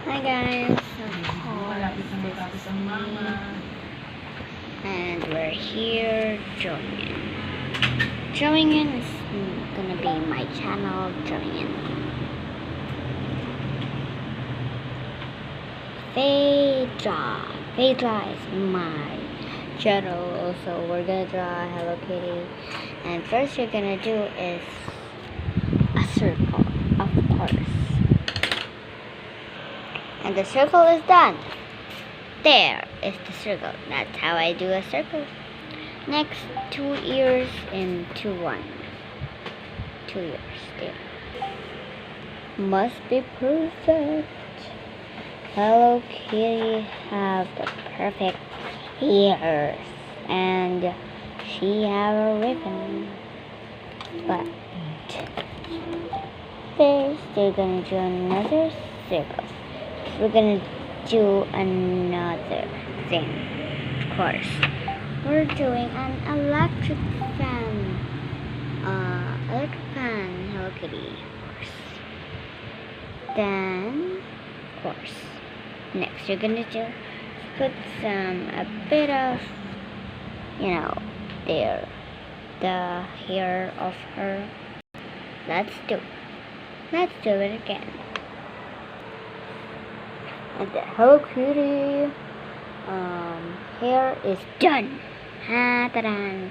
Hi guys, and we're here drawing in is gonna be my channel. Drawing in Phaedra is my channel. So we're gonna draw Hello Kitty, and first you're gonna do is a circle, of course. And the circle is done. There is the circle. That's how I do a circle. Next, 2 ears into 1. 2 ears. There. Must be perfect. Hello Kitty have the perfect ears. And she have a ribbon. But first, they're gonna do another circle. We're gonna do another thing. Of course, we're doing an electric fan. Hello Kitty, of course. Then, of course, next you're gonna put a bit of, there, the hair of her. Let's do it again. And the Hello Kitty hair is done. Ta-da!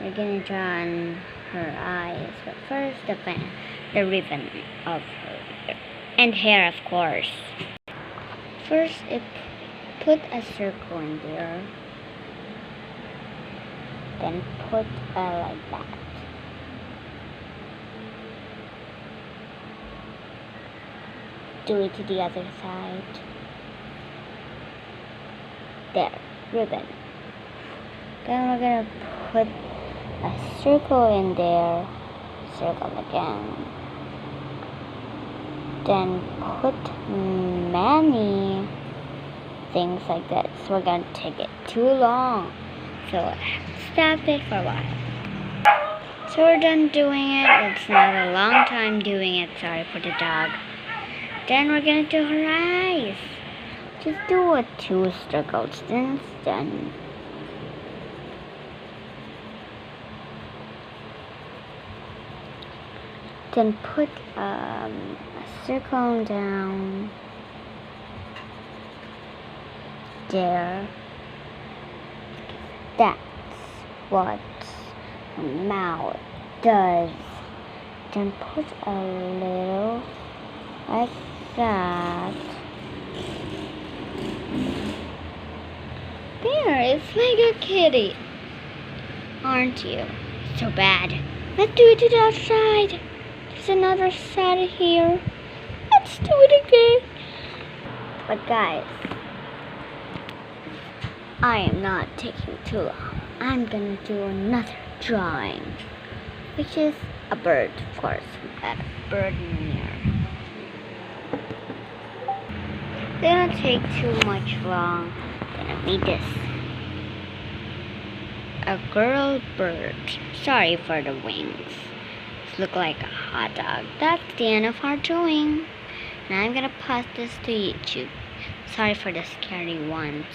We're gonna draw on her eyes, but first the ribbon of her and hair, of course. First, put a circle in there, then put like that. Do it to the other side. There, ribbon. Then we're gonna put a circle in there, circle again. Then put many things like that. So we're gonna take it too long. So stop it for a while. So we're done doing it. It's not a long time doing it. Sorry for the dog. Then we're gonna do her eyes. Just do a 2 circles, then it's done. Then put a circle down there. That's what a mouth does. Then put a little like that. There, it's like a kitty. Aren't you? So bad. Let's do it to the other side. There's another side here. Let's do it again. But guys, I am not taking too long. I'm gonna do another drawing, which is a bird, of course. A bird in here. Gonna take too much long. Gonna need this. A girl bird. Sorry for the wings. Look like a hot dog. That's the end of our drawing. And I'm gonna post this to YouTube. Sorry for the scary ones.